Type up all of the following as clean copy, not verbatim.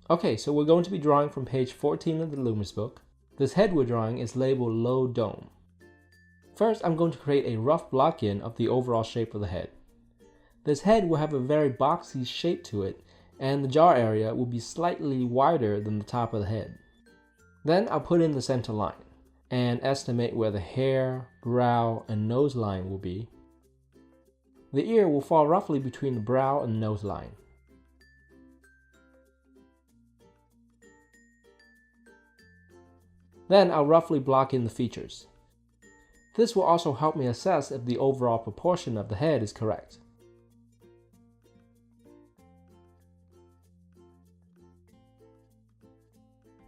Okay, so we're going to be drawing from page 14 of the Loomis book. This head we're drawing is labeled Low Dome. First, I'm going to create a rough block-in of the overall shape of the head. This head will have a very boxy shape to it, and the jaw area will be slightly wider than the top of the head. Then I'll put in the center line, and estimate where the hair, brow, and nose line will be. The ear will fall roughly between the brow and nose line. Then I'll roughly block in the features. This will also help me assess if the overall proportion of the head is correct.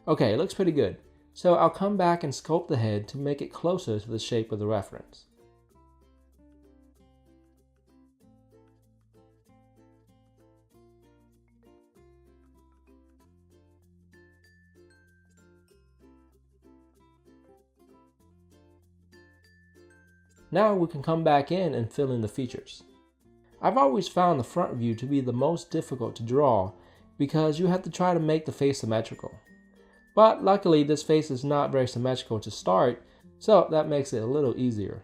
Okay, it looks pretty good. So I'll come back and sculpt the head to make it closer to the shape of the reference. Now we can come back in and fill in the features. I've always found the front view to be the most difficult to draw because you have to try to make the face symmetrical. But luckily this face is not very symmetrical to start, so that makes it a little easier.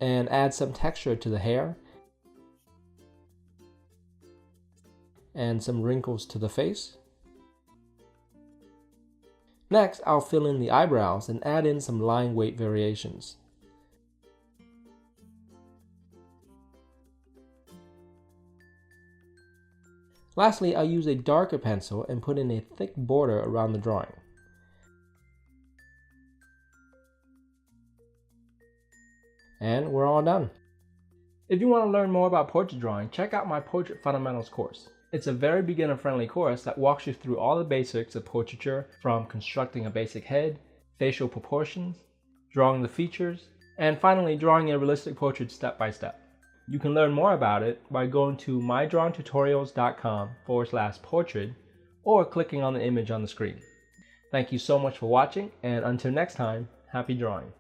And add some texture to the hair and some wrinkles to the face. Next, I'll fill in the eyebrows and add in some line weight variations. Lastly, I'll use a darker pencil and put in a thick border around the drawing. And we're all done. If you want to learn more about portrait drawing, check out my Portrait Fundamentals course. It's a very beginner-friendly course that walks you through all the basics of portraiture, from constructing a basic head, facial proportions, drawing the features, and finally drawing a realistic portrait step by step. You can learn more about it by going to mydrawingtutorials.com/portrait or clicking on the image on the screen. Thank you so much for watching, and until next time, happy drawing.